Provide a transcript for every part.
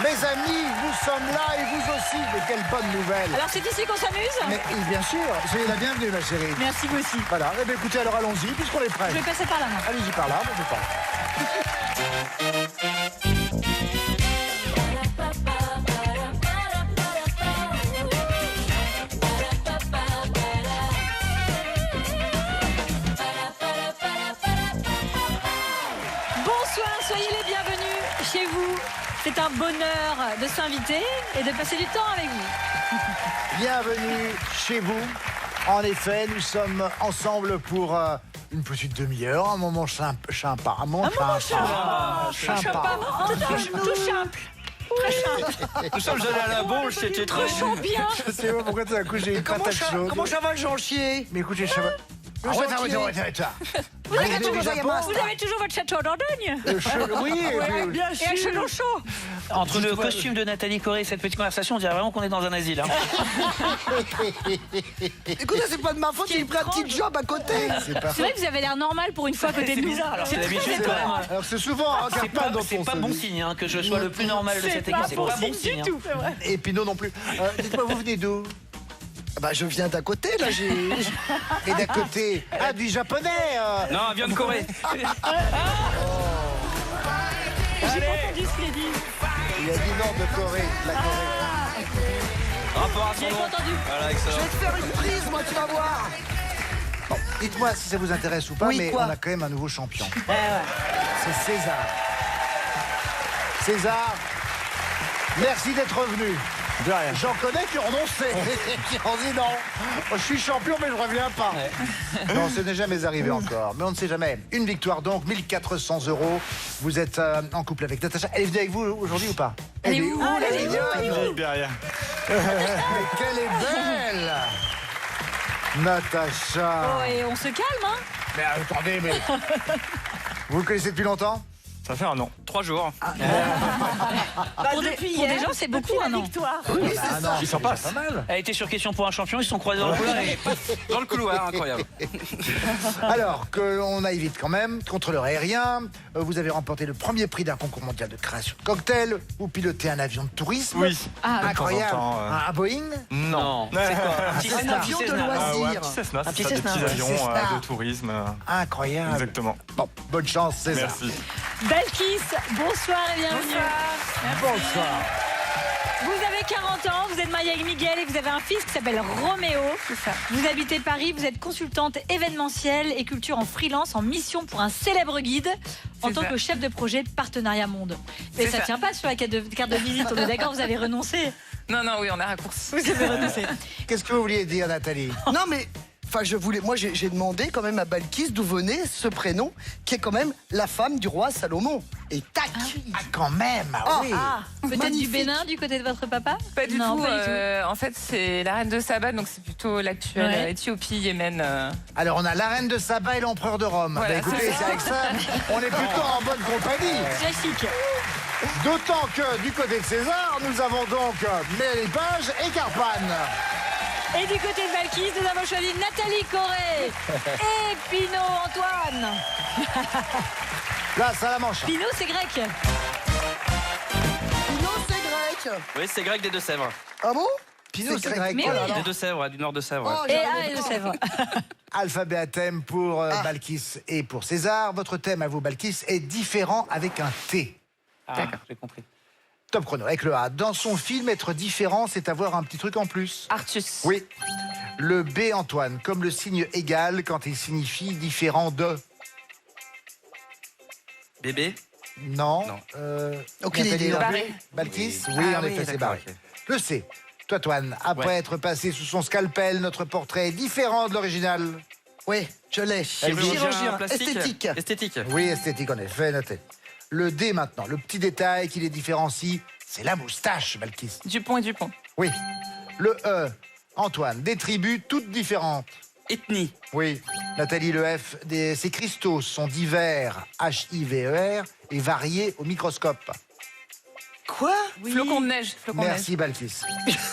Mes amis, nous sommes là et vous aussi. Mais quelle bonne nouvelle. Alors c'est ici qu'on s'amuse? Mais bien sûr, soyez la bienvenue, ma chérie. Merci, vous aussi. Voilà, eh bien, écoutez, alors allons-y, puisqu'on est prêts. Je vais passer par là, moi. Allez-y par là, bon, je pense. Bonsoir, soyez les bienvenus chez vous. C'est un bonheur de s'inviter et de passer du temps avec vous. Bienvenue chez vous. En effet, nous sommes ensemble pour une petite demi-heure, un moment sympa. Un moment sympa. Tout simple. Très simple. Nous sommes allés à la Baule, c'était très Trop bien. Je sais pas pourquoi tout d'un coup j'ai une patate chaude. Comment ça va, Jean Chier? Mais écoutez, ça va. Arrête. Vous avez toujours votre château d'Ordogne? Oui, et puis... Bien Et un chelon chaud. Entre le costume de Nathalie Corée et cette petite conversation, on dirait vraiment qu'on est dans un asile. Hein. Écoutez, c'est pas de ma faute, j'ai pris un petit job à côté. C'est pas C'est vrai que vous avez l'air normal pour une fois à côté de nous. bizarre, alors c'est très d'habitude, étonnant. quand même. Alors c'est souvent un C'est Carpane dont pas on se bon dit. signe hein, que je sois le plus normal de cette équipe. C'est pas bon signe. du tout. C'est vrai. Et Pinot non plus. Dites-moi, vous venez d'où? Bah, je viens d'à côté, là, j'ai... Et d'à côté, du japonais. Non, elle vient de Corée. J'ai pas entendu ce qu'il a dit. Il a dit non de Corée, la Corée. Rapport à J'ai son pas nom. entendu. Voilà, Je excellent. vais te faire une prise, moi, tu vas voir. Bon, dites-moi si ça vous intéresse ou pas, Oui, mais quoi on a quand même un nouveau champion. C'est César. César, merci d'être revenu. De rien. J'en connais qui ont renoncé, qui ont dit non. Je suis champion, mais je reviens pas. Non, ce n'est jamais arrivé encore, mais on ne sait jamais. Une victoire donc, 1400 €. Vous êtes en couple avec Natacha. Elle est venue avec vous aujourd'hui ou pas? Elle est où? la Elle est où? mignonne. Mais qu'elle est belle, Natacha. Oh, et on se calme, hein? Mais attendez, mais... Vous le connaissez depuis longtemps? Ça fait un an. 3 jours. Pour des gens, c'est beaucoup, un an. Il s'en passe. Pas mal. Elle était sur question pour un champion, ils se sont croisés dans le couloir et Dans le couloir, incroyable. Alors qu'on aille vite quand même, contrôleur aérien, vous avez remporté le premier prix d'un concours mondial de création de cocktails, vous pilotez un avion de tourisme. Oui. Ah, Incroyable. De temps en temps, Un Boeing. non. C'est quoi? Un petit Un Cessna, avion de Cessna. Ouais, un loisirs. petit Cessna, Un c'est petit ça, des Cessna, petits ouais. avions Cessna. de tourisme. Incroyable. Exactement. Bon, bonne chance, César. Merci. Balkis, bonsoir et bienvenue. Bonsoir. Vous avez 40 ans, vous êtes mariée avec Miguel et vous avez un fils qui s'appelle Roméo. C'est ça. Vous habitez Paris, vous êtes consultante événementielle et culture en freelance en mission pour un célèbre guide en tant que chef de projet Partenariat Monde. Mais ça tient pas sur la carte de visite, on est d'accord, vous avez renoncé. Non, oui, on a raccourci. Vous avez renoncé. Qu'est-ce que vous vouliez dire, Nathalie? Non, mais... Enfin, moi, j'ai demandé quand même à Balkis d'où venait ce prénom, qui est quand même la femme du roi Salomon. Et tac. Ah, quand même. Oui. Peut-être du Magnifique. Bénin du côté de votre papa? Pas du Non, tout. pas du tout. En fait, c'est la reine de Saba, donc c'est plutôt l'actuelle Ouais. Éthiopie, Yémen. Alors, on a la reine de Saba et l'empereur de Rome. Voilà, Bah, écoutez, c'est ça. c'est avec ça, on est plutôt en bonne compagnie. Classique. D'autant que du côté de César, nous avons donc Mélanie Page et Carpane. Et du côté de Balkis, nous avons choisi Nathalie Corée et Pinot Antoine. Là, ça la manche. Pinot, c'est grec. Pinot, c'est grec. Oui, c'est grec des Deux-Sèvres. Ah bon? Pinot, c'est grec. Mais Oh là oui. là. Des Deux-Sèvres, du nord de Sèvres. Oh, Et j'arrivais ah, pas. je sais pas. Alphabet à thème pour Balkis et pour César. Votre thème à vous, Balkis, est différent avec un T. Ah, j'ai compris. Top chrono avec le A. Dans son film, être différent, c'est avoir un petit truc en plus. Artus. Oui. Le B, Antoine, comme le signe égal quand il signifie différent de. Bébé. Non. Non. Aucune Nathalie, idée. non plus. Barré. Balkis, Oui. oui, Ah en oui, effet, c'est d'accord, barré. ok. Le C. Toi, Antoine, après Ouais. être passé sous son scalpel, notre portrait est différent de l'original. Oui, je l'ai. Chirurgien plastique. Esthétique. Esthétique. Oui, esthétique, en effet, notez. Le D maintenant, le petit détail qui les différencie, c'est la moustache, Balkis. Dupont et Dupont. Oui. Le E, Antoine, des tribus toutes différentes. Ethnie. Oui. Nathalie, le F, ces cristaux sont divers, H-I-V-E-R, et variés au microscope. Quoi? Flocon de neige. Flocon de neige. Merci, Balkis.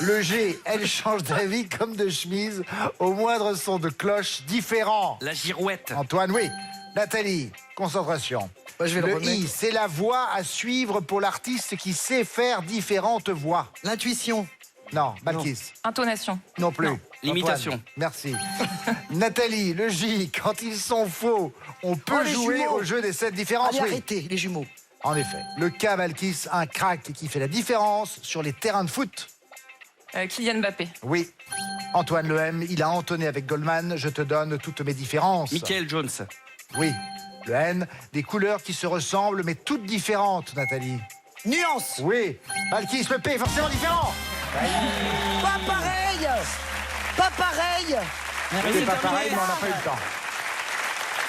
Le G, elle change d'avis comme de chemise, au moindre son de cloche différent. La girouette. Antoine, oui. Nathalie, concentration. Bah, je vais le Le remettre. I, c'est la voie à suivre pour l'artiste qui sait faire différentes voix. L'intuition. Non, Balkis. Intonation. Non plus. L'imitation. Antoine, merci. Nathalie, le J, quand ils sont faux, on peut les jouer jumeaux. au jeu des 7 différences. Allez, Oui. arrêtez, les jumeaux. En effet. Le K, Balkis, un crack qui fait la différence sur les terrains de foot. Kylian Mbappé. Oui. Antoine Le M, il a entonné avec Goldman, je te donne toutes mes différences. Michael Jones. Oui. Le N, des couleurs qui se ressemblent mais toutes différentes, Nathalie. Nuance. Oui. Balkis, le P, forcément différent. Pas pareil. Pas pareil. C'est pas pareil, mais on n'a pas eu le temps.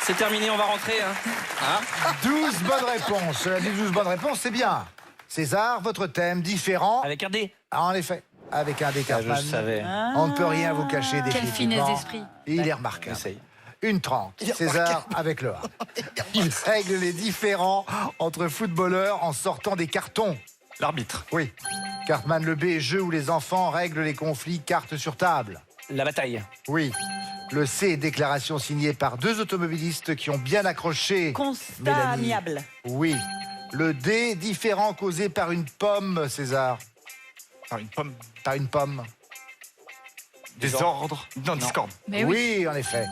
C'est terminé, on va rentrer. Hein. 12 bonnes réponses. Les 12 bonnes réponses, c'est bien. César, votre thème différent. Avec un dé. Ah, en effet, avec un Cartman. Je savais. On ne peut rien vous cacher Quelle définitivement. finesse d'esprit. Il est remarquable. Essaye. Une 30. César avec le A. Il règle les différends entre footballeurs en sortant des cartons. L'arbitre. Oui. Cartman le B, jeu où les enfants règlent les conflits cartes sur table. La bataille. Oui. Le C, déclaration signée par 2 automobilistes qui ont bien accroché. Constat Mélanie. amiable. Oui. Le D, différent causé par une pomme, César. Par une pomme. Par une pomme. Désordre. Non, discorde. Mais oui. Oui, en effet.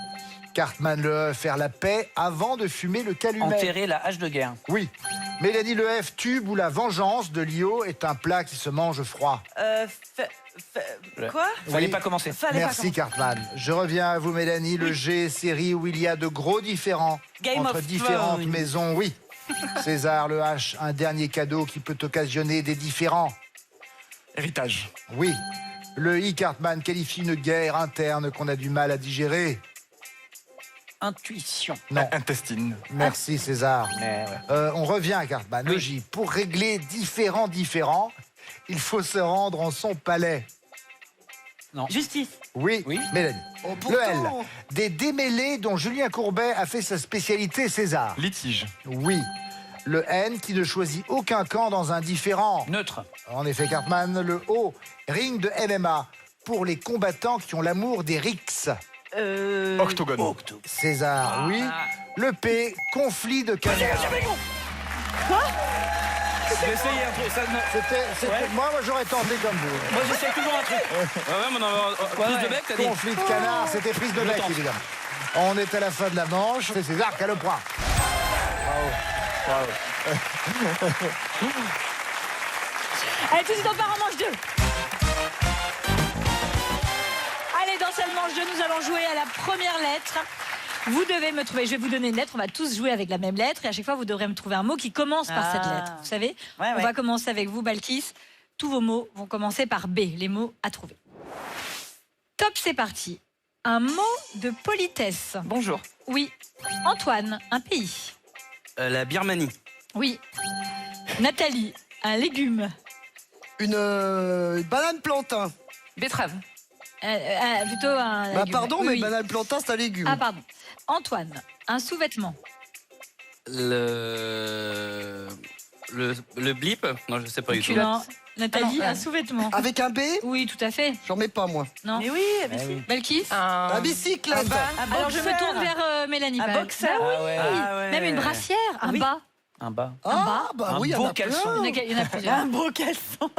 Cartman le E, faire la paix avant de fumer le calumet. Enterrer la hache de guerre. Oui. Mélanie le F, tube ou la vengeance de Lio est un plat qui se mange froid. Quoi Fallait Oui. pas commencer. Fallait Merci Cartman. Je reviens à vous Mélanie, le G, série où il y a de gros différends Game entre of différentes Thrones. maisons, oui. César le H, un dernier cadeau qui peut occasionner des différends. Héritage. Oui. Le I, Cartman qualifie une guerre interne qu'on a du mal à digérer. Intuition. Non. Intestine. Merci César. Mais ouais. On revient à Cartman. Le J. Pour régler différents, il faut se rendre en son palais. Justice. Oui, Oui. Mélanie. Oh, Le L. pourtant. Des démêlés dont Julien Courbet a fait sa spécialité, César. Litige. Oui. Le N qui ne choisit aucun camp dans un différent. Neutre. En effet, Cartman. Le O. Ring de MMA. Pour les combattants qui ont l'amour des rixes. Octogone. César, oui. Le P. Conflit de canards. J'ai essayé un peu. Ça ne- C'était- Ouais. Moi, j'aurais tenté comme vous. Moi, j'essaie toujours un truc. Ouais, mais on a plus de bec, t'as dit. Conflit de canard, c'était prise de bec, tente. évidemment. On est à la fin de la manche. C'est César qui a le point. Allez, tout de suite, on part en manche 2. Allez, dans cette manche 2, nous allons jouer à la première lettre. Vous devez me trouver, je vais vous donner une lettre, on va tous jouer avec la même lettre et à chaque fois vous devrez me trouver un mot qui commence par cette lettre. Vous savez, Ouais, on va commencer avec vous, Balkis. Tous vos mots vont commencer par B, les mots à trouver. Top, c'est parti. Un mot de politesse. Bonjour. Oui. Antoine, un pays. La Birmanie. Oui. Nathalie, un légume. Une banane plantain. Betterave. Plutôt un Bah légume. pardon, Oui, mais oui. banane plantain, c'est un légume. Ah, pardon. Antoine, un sous-vêtement. Le blip. Non, je sais pas du tout. Non. Nathalie, Ah non, un sous-vêtement. Avec un B, Oui, tout à fait. j'en mets pas, moi. Non. Mais oui, mais si. Balkis La bicyclette. Alors je me boxer. tourne vers Mélanie. Un Bah, boxer. bah oui. Ah ouais. Ah ouais. Même une brassière, un Oui. bas. Un bas. Ah, bah Un oui, il y en beau a caleçon. plein. Il y en a plusieurs. Un beau caleçon.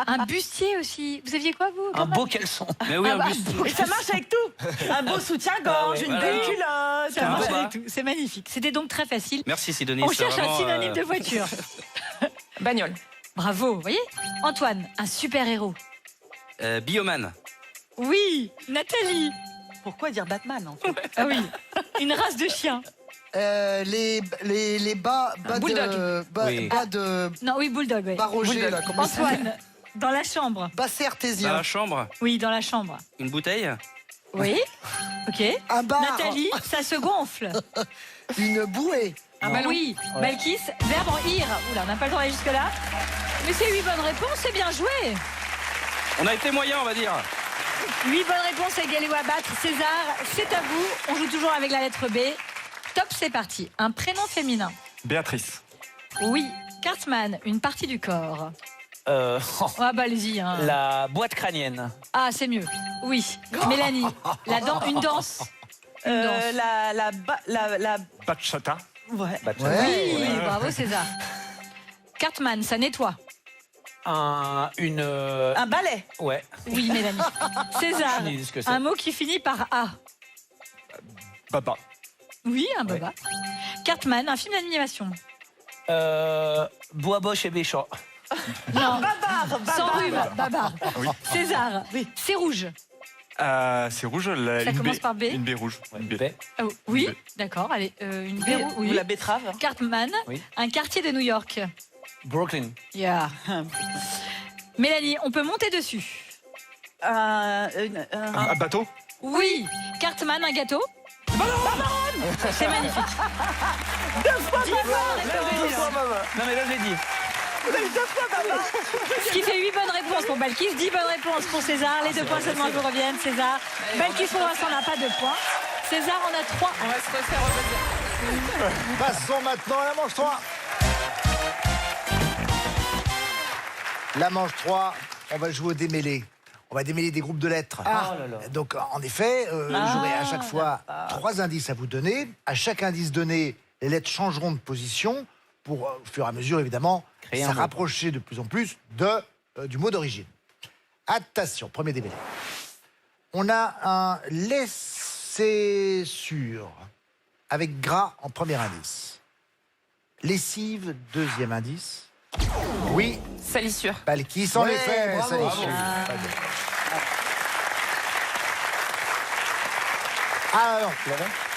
Un bustier aussi. Vous aviez quoi, vous Un Carmen beau caleçon. Mais oui, Ah un bah, buste. Et ça marche avec tout. Un beau soutien-gorge, Ah ouais, une voilà. belle culotte. Ça un marche beau avec bas. tout. C'est magnifique. C'était donc très facile. Merci Sidonie. On c'est cherche un vraiment, synonyme de voiture. Bagnole. Bravo, vous voyez Antoine, un super-héros. Bioman. Oui. Nathalie. Pourquoi dire Batman en fait? Ah oui. Une race de chien. Les bas bulldog. de... Oui. Bas de... Non, oui, bulldog, oui. Bas Roger, là, comment ça s'appelle? Antoine, dans la chambre. Basset Dans artésien. la chambre. Oui, dans la chambre. Une bouteille. Oui. Ok. Un bar. Nathalie, ça se gonfle. Une bouée. Ah bah oui, Balkis, verbe en ir. Oula, on n'a pas le droit d'aller jusque-là. Mais c'est 8 bonnes réponses, c'est bien joué. On a été moyen, on va dire. 8 bonnes réponses égalées ou à battre. César, c'est à vous. On joue toujours avec la lettre B. Top, c'est parti. Un prénom féminin. Béatrice. Oui. Cartman, une partie du corps. Ah bah allez-y. Hein. La boîte crânienne. Ah, c'est mieux. Oui. Mélanie, une danse. Une danse. La Bachata. Ouais. Oui, bravo César. Cartman, ça nettoie. Un balai. Ouais. Oui, Mélanie. César, Je dis ce que c'est. un mot qui finit par A. Papa. Oui, un baba. Cartman, un film d'animation. Bois Bosch et Béchamp. Non, Babar. sans rhume, Babar. César, c'est rouge. C'est rouge, Ça une commence baie. par B. Une baie rouge. Une baie. Bé. Oh, oui, Une baie. d'accord, allez, une Ou baie oui. la betterave. Cartman, Oui. un quartier de New York. Brooklyn. Yeah. Mélanie, on peut monter dessus. Un bateau. Oui. Cartman, un gâteau. C'est magnifique. Non mais là je l'ai dit. Ce qui fait 8 bonnes réponses pour Balkis, 10 bonnes réponses pour César. Les 2 points seulement vous reviennent, César. Balkis pour l'instant n'a pas 2 points. César en a 3. On va se refaire revenir. Passons maintenant à la manche 3. La manche 3, on va jouer au démêlé. On va démêler des groupes de lettres. Oh là là. Donc, en effet, j'aurai à chaque fois 3 indices à vous donner. À chaque indice donné, les lettres changeront de position pour, au fur et à mesure, évidemment, Créer un se mot. rapprocher de plus en plus du mot d'origine. Attention, premier démêlé. On a un laisser sûr avec gras en premier indice. Lessive, deuxième indice. Oui, Salissure. Balkis, en Ouais, effet, bravo. ça les Bravo. suit. Alors,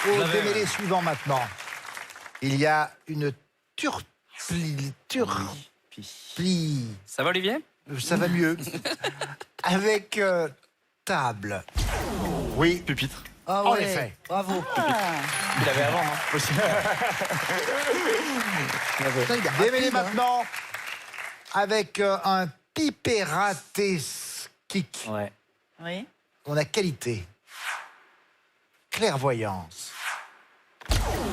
au démêlé suivant maintenant, il y a une turplie. Ça va, Olivier? Ça va mieux. Avec table. Oui, Pupitre. Ah en ouais, effet. bravo. Il l'avait avant, non? Putain, il est Démêlé rapide, hein. maintenant avec un pipératesquic. Ouais. Oui. On a qualité. Clairvoyance.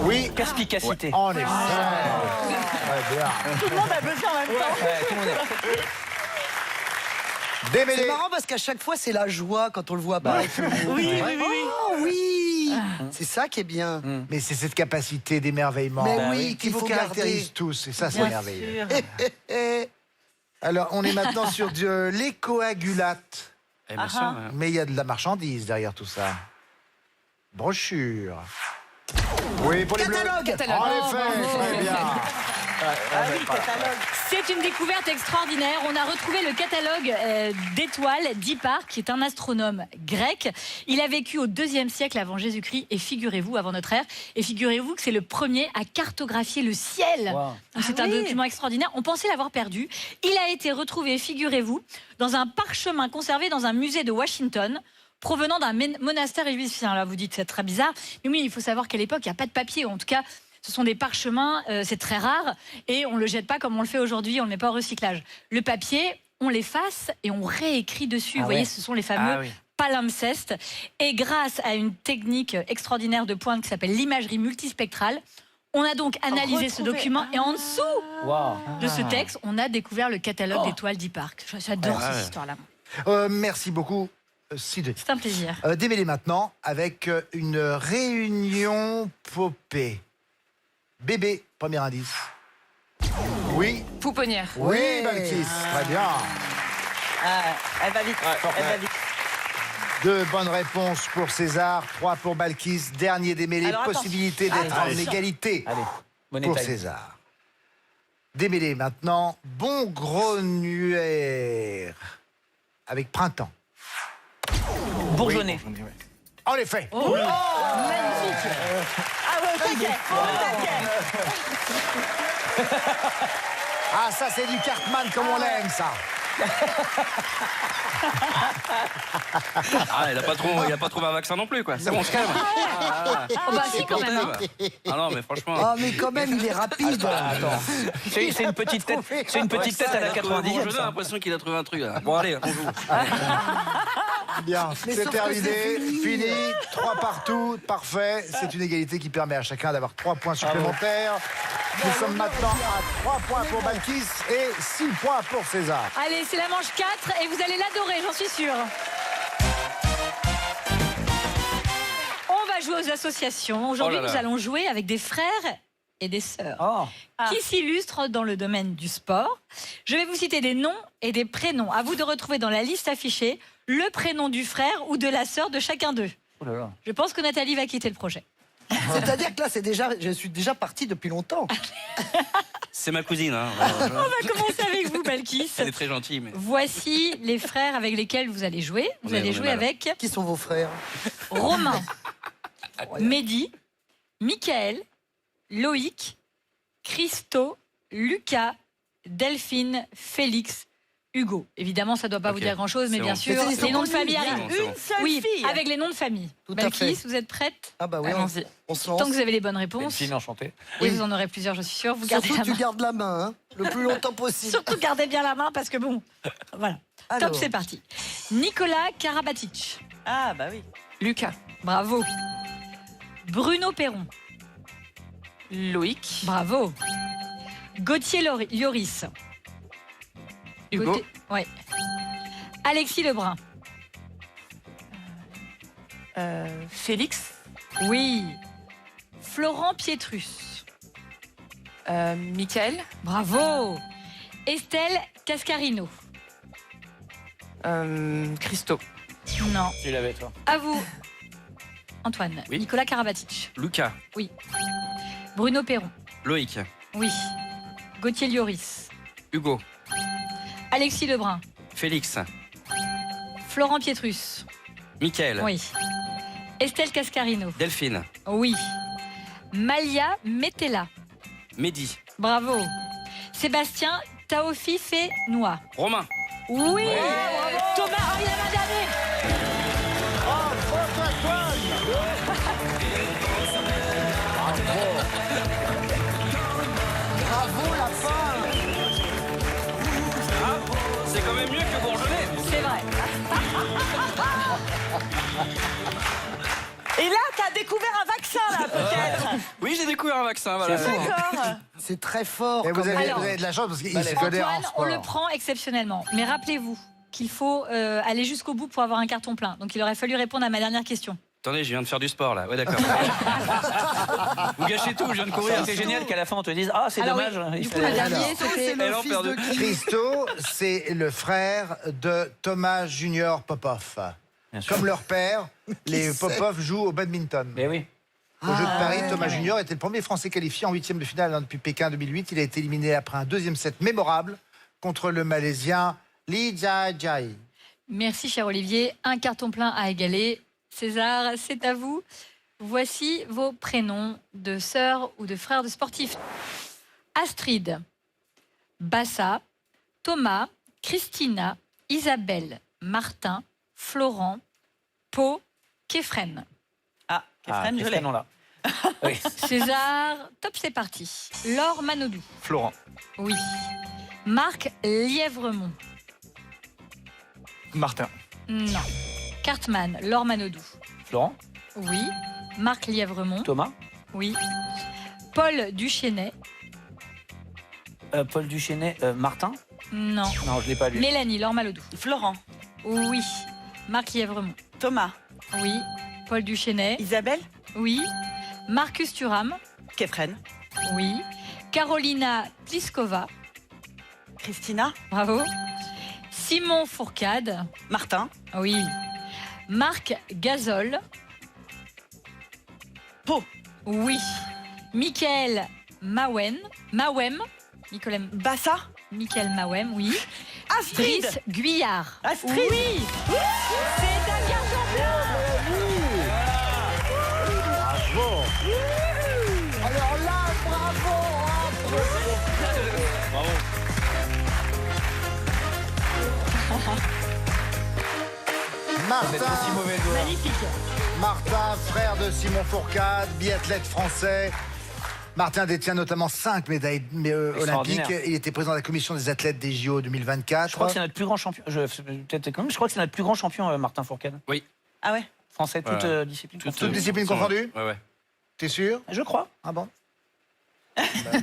Oui, Perspicacité. en effet. Ouais, bien. Tout le monde a buzzé en même temps. Ouais, tout le monde est- Démêlé. C'est marrant parce qu'à chaque fois, c'est la joie quand on le voit apparaître. Oui. Oh oui, c'est ça qui est bien. Mais c'est cette capacité d'émerveillement Mais Bah oui, oui, qui qu'il vous faut caractérise garder. tous. Et ça, c'est Bien merveilleux. sûr. Alors, on est maintenant sur de l'écoagulate. Eh bien sûr, ouais. Mais il y a de la marchandise derrière tout ça. Brochure. Oui, pour les bleus. Catalogue. Catalogue. En Oh, effet, bravo. très bien. Ah oui, catalogue. C'est une découverte extraordinaire. On a retrouvé le catalogue d'étoiles d'Hipparque, qui est un astronome grec. Il a vécu au IIe siècle avant Jésus-Christ, et figurez-vous, avant notre ère, et figurez-vous que c'est le premier à cartographier le ciel. Wow. Donc, c'est un document extraordinaire. On pensait l'avoir perdu. Il a été retrouvé, figurez-vous, dans un parchemin conservé dans un musée de Washington, provenant d'un monastère égyptien. Là, vous dites, c'est très bizarre. Mais oui, il faut savoir qu'à l'époque, il n'y a pas de papier. En tout cas, ce sont des parchemins, c'est très rare. Et on ne le jette pas comme on le fait aujourd'hui, on ne le met pas au recyclage. Le papier, on l'efface et on réécrit dessus. Ah Vous voyez, ouais. ce sont les fameux Ah oui. palimpsestes. Et grâce à une technique extraordinaire de pointe qui s'appelle l'imagerie multispectrale, on a donc analysé ce Retrouvé. document et en dessous Wow. de ce texte, on a découvert le catalogue d'étoiles d'Hipparque. J'adore Ah ouais. cette histoire-là. Merci beaucoup, Sidonie. C'est un plaisir. Démêlé maintenant avec une réunion popée. Bébé, premier indice. Oui, Pouponnière. oui, Balkis, très bien. Ah, elle va vite. Elle va vite. 2 bonnes réponses pour César, 3 pour Balkis. Dernier démêlé, Alors, attends. possibilité d'être en Attention. égalité Allez, bonne pour taille. César. Démêlé maintenant, bon grognuaire avec printemps. Bourgeonnet. En effet. Ah ouais, au taquet. Au taquet. Ah, ça, c'est du Cartman comme on l'aime, ça. Ah, il a pas trouvé un vaccin non plus, quoi. C'est bon, on se calme. Oh bah si, quand même. hein. Ah non, mais franchement. Ah, mais quand même, il est rapide. Attends, c'est une petite tête, c'est une petite tête à la 90e. J'ai ça. l'impression qu'il a trouvé un truc. Là. Bon, allez, on joue. Bien, Mais c'est sauf que terminé, c'est fini. 3 partout, parfait. C'est une égalité qui permet à chacun d'avoir 3 points supplémentaires. Nous sommes maintenant à 3 points pour Balkis et 6 points pour César. Allez, c'est la manche 4 et vous allez l'adorer, j'en suis sûre. On va jouer aux associations. Aujourd'hui, Oh là là. nous allons jouer avec des frères et des sœurs Oh. qui s'illustrent dans le domaine du sport. Je vais vous citer des noms et des prénoms. À vous de retrouver dans la liste affichée le prénom du frère ou de la sœur de chacun d'eux. Oh là là. Je pense que Nathalie va quitter le projet. C'est-à-dire que là, je suis déjà parti depuis longtemps. C'est ma cousine. Hein. On va commencer avec vous, Balkis. Elle est très gentille. Mais... Voici les frères avec lesquels vous allez jouer. Vous allez jouer avec Qui sont vos frères? Romain, Mehdi, Michael, Loïc, Christo, Lucas, Delphine, Félix, Hugo. Évidemment, ça ne doit pas vous dire grand-chose, mais C'est bien bon. sûr, Mais c'est les noms de connus, famille bien. arrivent. C'est bon. Une seule Oui, fille. avec les noms de famille. Tout à fait. Balkis, vous êtes prête? Ah bah oui, Allons-y. on se lance. Tant que vous avez les bonnes réponses, Delphine, enchanté. et vous en aurez plusieurs, je suis sûre, vous gardez Surtout, la tu main. gardes la main, hein, le plus longtemps possible. Surtout gardez bien la main parce que bon, voilà. Alors. Top, c'est parti. Nicolas Karabatic. Ah, bah oui. Lucas. Bravo. Bruno Perron. Loïc. Bravo. Gauthier Lloris. Hugo. Ouais. Alexis Lebrun. Félix. Oui. Florent Pietrus. Michael. Bravo. Estelle Cascarino. Christo. Non. Tu l'avais, toi. À vous. Antoine. Oui. Nicolas Karabatic. Lucas, Oui. Bruno Perron. Loïc, Oui. Gauthier Lloris. Hugo, Alexis Lebrun. Félix, Florent Pietrus. Michael, Oui. Estelle Cascarino. Delphine, Oui. Malia Metella. Mehdi, Bravo. Sébastien Taofi Noix. Romain. Oui. Thomas, ah, il y a un dernier. Bravo la fin. C'est quand même mieux que Bourgeonnet. C'est vrai. Et là, t'as découvert un vaccin, là, peut-être. Oui, j'ai découvert un vaccin. Voilà. D'accord. C'est très fort. Et vous quand même. avez de la chance parce qu'il se connaît en Antoine, on sport. le prend exceptionnellement. Mais rappelez-vous qu'il faut aller jusqu'au bout pour avoir un carton plein. Donc il aurait fallu répondre à ma dernière question. Attendez, je viens de faire du sport là. Ouais, d'accord. Vous gâchez tout, je viens de courir. C'est génial qu'à la fin, on te dise ah, c'est Alors dommage. oui, il du coup, fallait- le dernier, Alors, c'était... c'est Elle le en fils perd de deux. qui? Christo, c'est le frère de Thomas Junior Popov. Bien sûr. Comme leur père, les c'est Popov jouent au badminton. Mais oui. Au jeu de Paris, ouais. Thomas Junior était le premier Français qualifié en huitième de finale depuis Pékin 2008. Il a été éliminé après un deuxième set mémorable contre le Malaisien Lee Jia-jai. Merci, cher Olivier. Un carton plein à égaler. César, c'est à vous. Voici vos prénoms de sœurs ou de frères de sportifs. Astrid, Bassa, Thomas, Christina, Isabelle, Martin, Florent, Pau, Kefren. Ah, Kefren, je l'ai. là. Oui. César, top, c'est parti. Laure Manodou. Florent. Oui. Marc Lièvremont. Martin. Non. Cartman, Laure Manodou. Florent, Oui. Marc Lièvremont. Thomas, Oui. Paul Duchesnay. Paul Duchesnay, Martin. Non. Non, je l'ai pas lu. Mélanie, Laure Manodou. Florent, Oui. Marc Lièvremont. Thomas, Oui. Paul Duchesnay. Isabelle, Oui. Marcus Thuram. Kefren, Oui. Carolina Pliskova. Christina, Bravo. Simon Fourcade. Martin, Oui. Marc Gazol. Pau, Oui. Michael Mawem. Bassa, Michael Mawem, oui. Astrid, Brice Guyard. Astrid. Oui. C'est un carton plein. Bravo. Alors là, bravo. Martin, Magnifique. Martin, frère de Simon Fourcade, biathlète français. Martin détient notamment 5 médailles olympiques. Extraordinaire. Il était président de la commission des athlètes des JO 2024. Je crois que c'est notre plus grand champion. Je crois que c'est notre plus grand champion, Martin Fourcade. Ah ouais. Français, toute Ouais. discipline. Toutes Toutes disciplines confondues. Ouais, ouais. T'es sûr? Je crois. Ah bon?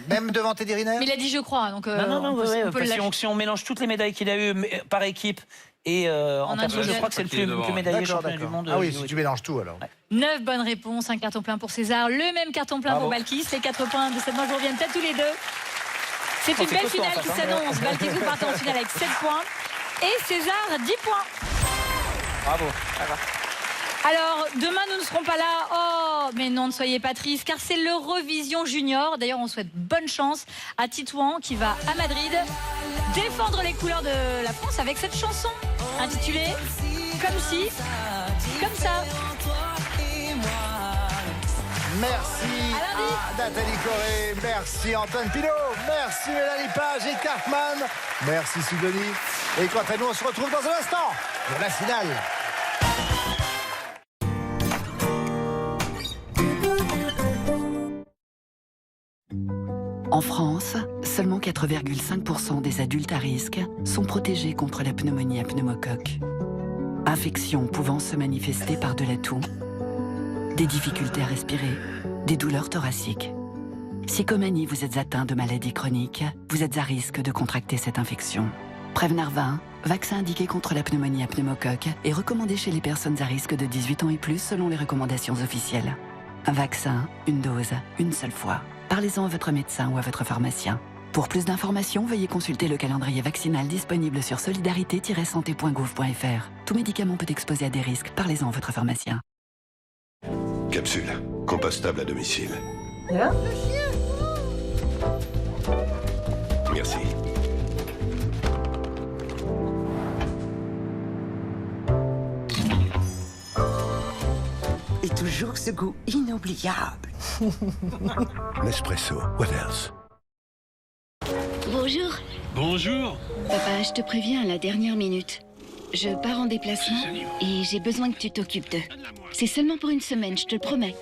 Même devant Teddy Riner? Mais il a dit je crois, donc Non, on peut ouais, le parce que lâcher. si on mélange toutes les médailles qu'il a eues par équipe Et en perso, je individuel. crois que c'est le plus médaillé D'accord, champion du d'accord. monde. Ah oui, du si JO. tu mélanges tout alors. 9 bonnes réponses, un carton plein pour César, le même carton plein pour Balkis. Les 4 points de cette manche vous reviennent peut-être tous les deux. C'est une belle finale qui s'annonce. Balkis, vous partez en finale avec 7 points. Et César, 10 points. Bravo. Alors, demain, nous ne serons pas là. Oh, mais non, ne soyez pas tristes, car c'est l'Eurovision Junior. D'ailleurs, on souhaite bonne chance à Titouan, qui va à Madrid défendre les couleurs de la France avec cette chanson intitulée Comme si, comme ça. Merci à Nathalie Corée, merci Antoine Pilot, merci Mélanie Page et Cartman, merci Sidonie. Et quant à nous, on se retrouve dans un instant pour la finale. En France, seulement 4,5% des adultes à risque sont protégés contre la pneumonie à pneumocoque. Infection pouvant se manifester par-delà tout, des difficultés à respirer, des douleurs thoraciques. Si comme Annie, vous êtes atteint de maladies chroniques, vous êtes à risque de contracter cette infection. Prevnar 20, vaccin indiqué contre la pneumonie à pneumocoque, est recommandé chez les personnes à risque de 18 ans et plus selon les recommandations officielles. Un vaccin, une dose, une seule fois. Parlez-en à votre médecin ou à votre pharmacien. Pour plus d'informations, veuillez consulter le calendrier vaccinal disponible sur solidarité-santé.gouv.fr. Tout médicament peut exposer à des risques. Parlez-en à votre pharmacien. Capsule, compostable à domicile. Merci. Et toujours ce goût inoubliable. Nespresso, what else? Bonjour. Bonjour. Papa, je te préviens à la dernière minute. Je pars en déplacement et j'ai besoin que tu t'occupes d'eux. C'est seulement pour une semaine, je te le promets.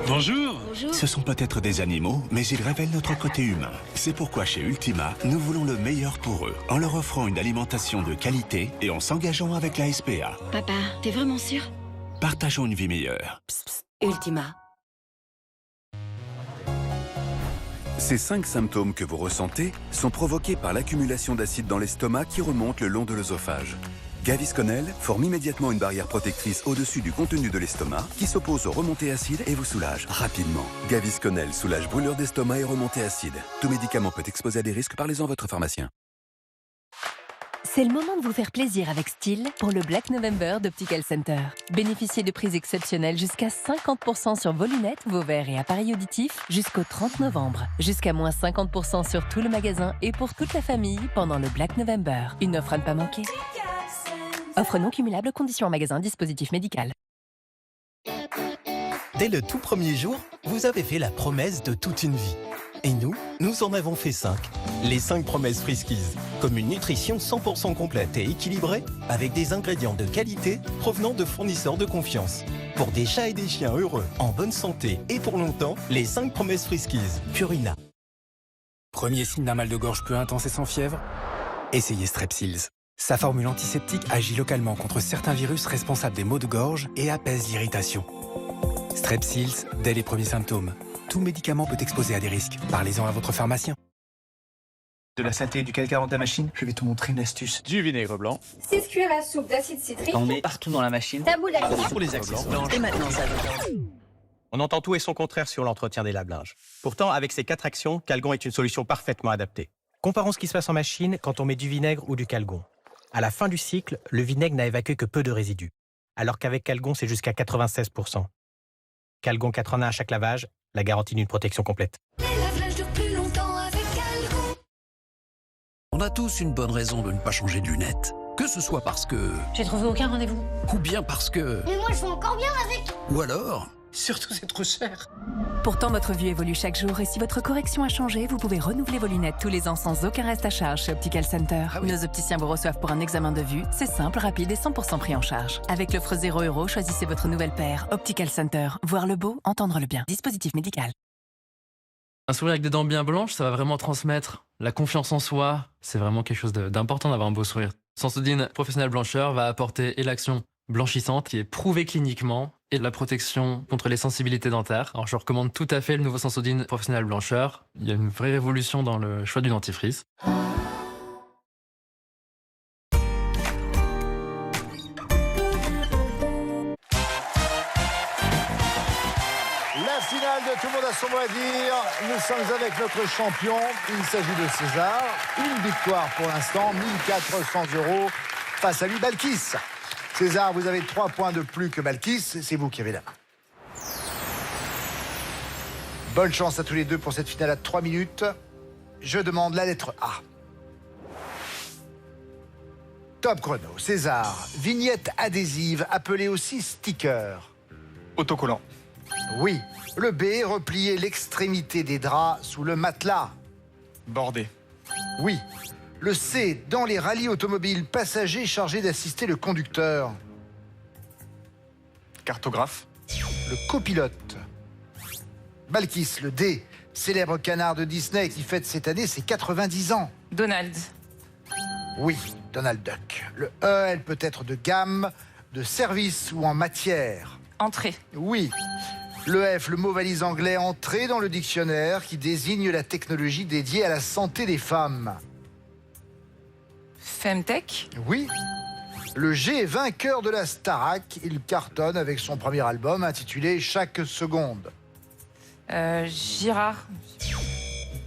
Bonjour. Bonjour. Ce sont peut-être des animaux, mais ils révèlent notre côté humain. C'est pourquoi chez Ultima, nous voulons le meilleur pour eux, en leur offrant une alimentation de qualité et en s'engageant avec la SPA. Papa, t'es vraiment sûr? Partageons une vie meilleure. Ultima. Ces 5 symptômes que vous ressentez sont provoqués par l'accumulation d'acide dans l'estomac qui remonte le long de l'œsophage. Gavisconel forme immédiatement une barrière protectrice au-dessus du contenu de l'estomac qui s'oppose aux remontées acides et vous soulage rapidement. Gavisconel soulage brûlure d'estomac et remontées acides. Tout médicament peut exposer à des risques, parlez-en à votre pharmacien. C'est le moment de vous faire plaisir avec style pour le Black November d'Optical Center. Bénéficiez de prix exceptionnels jusqu'à 50% sur vos lunettes, vos verres et appareils auditifs jusqu'au 30 novembre. Jusqu'à moins 50% sur tout le magasin et pour toute la famille pendant le Black November. Une offre à ne pas manquer. Offre non cumulable, conditions en magasin, dispositif médical. Dès le tout premier jour, vous avez fait la promesse de toute une vie. Et nous en avons fait 5. Les 5 promesses Friskies. Comme une nutrition 100% complète et équilibrée, avec des ingrédients de qualité provenant de fournisseurs de confiance. Pour des chats et des chiens heureux, en bonne santé et pour longtemps, les 5 promesses Friskies. Purina. Premier signe d'un mal de gorge peu intense et sans fièvre? Essayez Strepsils. Sa formule antiseptique agit localement contre certains virus responsables des maux de gorge et apaise l'irritation. Strepsils, dès les premiers symptômes. Tout médicament peut exposer à des risques. Parlez-en à votre pharmacien. De la saleté et du calcaire dans ta machine, je vais te montrer une astuce. Du vinaigre blanc. 6 cuillères à soupe d'acide citrique. On met partout dans la machine. Taboule à Pour les accessoires. Et maintenant, ça On entend tout et son contraire sur l'entretien des lave-linges. Pourtant, avec ces 4 actions, Calgon est une solution parfaitement adaptée. Comparons ce qui se passe en machine quand on met du vinaigre ou du Calgon. À la fin du cycle, le vinaigre n'a évacué que peu de résidus, alors qu'avec Calgon, c'est jusqu'à 96%. Calgon 4 en 1 à chaque lavage, la garantie d'une protection complète. Les lave-linges durent plus longtemps avec Calgon. On a tous une bonne raison de ne pas changer de lunettes. Que ce soit parce que... J'ai trouvé aucun rendez-vous. Ou bien parce que... Mais moi, je vois encore bien avec. Ou alors... Surtout, c'est trop cher. Pourtant, votre vue évolue chaque jour et si votre correction a changé, vous pouvez renouveler vos lunettes tous les ans sans aucun reste à charge chez Optical Center. Nos opticiens vous reçoivent pour un examen de vue. C'est simple, rapide et 100% pris en charge. Avec l'offre 0 €, choisissez votre nouvelle paire. Optical Center. Voir le beau, entendre le bien. Dispositif médical. Un sourire avec des dents bien blanches, ça va vraiment transmettre la confiance en soi. C'est vraiment quelque chose d'important d'avoir un beau sourire. Sensodyne Professionnel Blancheur va apporter et l'action blanchissante qui est prouvée cliniquement et la protection contre les sensibilités dentaires. Alors je recommande tout à fait le nouveau Sensodyne Professionnel Blancheur. Il y a une vraie révolution dans le choix du dentifrice. La finale de Tout le monde a son mot à dire. Nous sommes avec notre champion. Il s'agit de César. Une victoire pour l'instant, 1400 € face à lui, Balkis. César, vous avez 3 points de plus que Balkis. C'est vous qui avez la main. Bonne chance à tous les deux pour cette finale à 3 minutes. Je demande la lettre A. Top chrono. César, vignette adhésive, appelée aussi sticker. Autocollant. Oui. Le B, replier l'extrémité des draps sous le matelas. Bordé. Oui. Le C, dans les rallyes automobiles, passager chargé d'assister le conducteur. Cartographe. Le copilote. Balkis, le D, célèbre canard de Disney qui fête cette année ses 90 ans. Donald. Oui, Donald Duck. Le E, elle peut être de gamme, de service ou en matière. Entrée. Oui. Le F, le mot valise anglais entré dans le dictionnaire qui désigne la technologie dédiée à la santé des femmes. Femtech. Oui. Le G, vainqueur de la Starac, il cartonne avec son premier album intitulé Chaque seconde. Girard.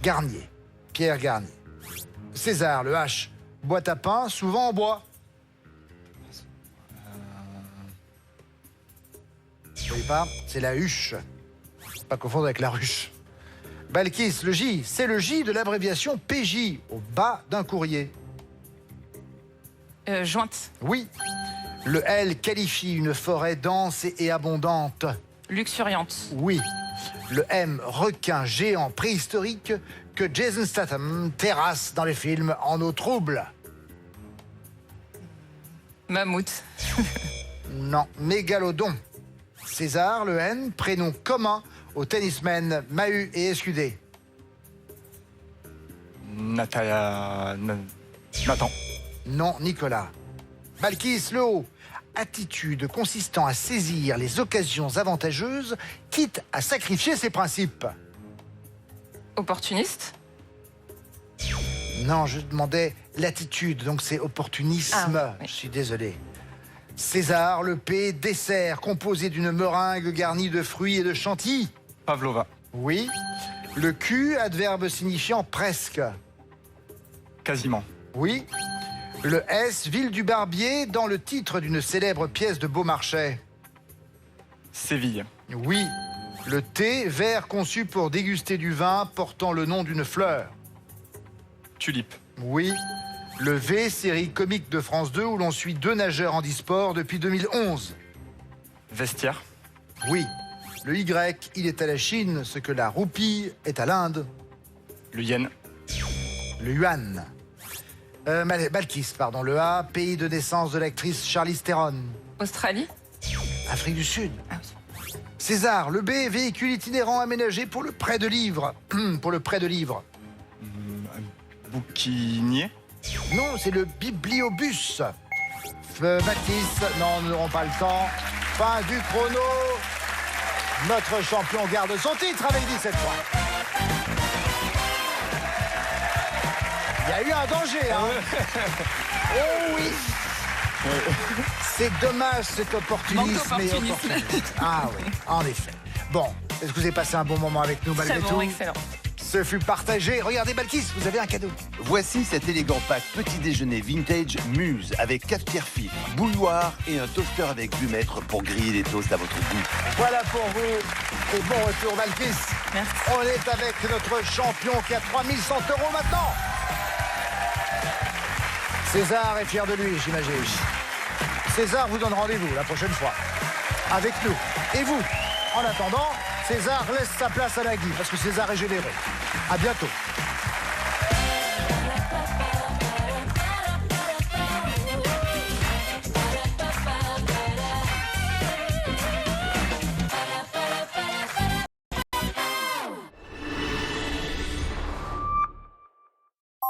Garnier. Pierre Garnier. César, le H, boîte à pain, souvent en bois. Vous voyez pas? C'est la huche. Pas confondre avec la ruche. Balkis, le J, c'est le J de l'abréviation PJ, au bas d'un courrier. Jointe. Oui. Le L qualifie une forêt dense et abondante. Luxuriante. Oui. Le M, requin géant préhistorique que Jason Statham terrasse dans les films en eau trouble. Mammouth. Non, mégalodon. César, le N, prénom commun aux tennismen Mahut et Escudé. Nathan. Non, Nicolas. Balkis, le O, attitude consistant à saisir les occasions avantageuses, quitte à sacrifier ses principes. Opportuniste. Non, je demandais l'attitude, donc c'est opportunisme. Ah, oui. Je suis désolé. César, le P, dessert composé d'une meringue garnie de fruits et de chantilly. Pavlova. Oui. Le Q, adverbe signifiant presque. Quasiment. Oui. Le S, ville du barbier, dans le titre d'une célèbre pièce de Beaumarchais. Séville. Oui. Le T, verre conçu pour déguster du vin portant le nom d'une fleur. Tulipe. Oui. Le V, série comique de France 2 où l'on suit 2 nageurs handisport depuis 2011. Vestiaire. Oui. Le Y, il est à la Chine ce que la roupie est à l'Inde. Le yen. Le yuan. Balkis, pardon. Le A, pays de naissance de l'actrice Charlize Theron. Australie. Afrique du Sud. Ah oui. César, le B, véhicule itinérant aménagé pour le prêt de livres. Pour le prêt de livres. Bouquinier. Non, c'est le bibliobus. Baptiste, non, nous n'aurons pas le temps. Fin du chrono. Notre champion garde son titre avec 17 points. Il y a eu un danger, hein. Oh oui. C'est dommage cet opportunisme. Ah oui, en effet. Bon, est-ce que vous avez passé un bon moment avec nous malgré tout? Excellent. Ce fut partagé. Regardez Balkis, vous avez un cadeau. Voici cet élégant pack petit déjeuner vintage Muse avec cafetière fine, bouilloire et un toaster avec bumètre pour griller les toasts à votre goût. Voilà pour vous et bon retour Balkis. Merci. On est avec notre champion qui a 3100 € maintenant. César est fier de lui, j'imagine. César vous donne rendez-vous la prochaine fois avec nous. Et vous, en attendant, César laisse sa place à Nagui parce que César est généreux. À bientôt.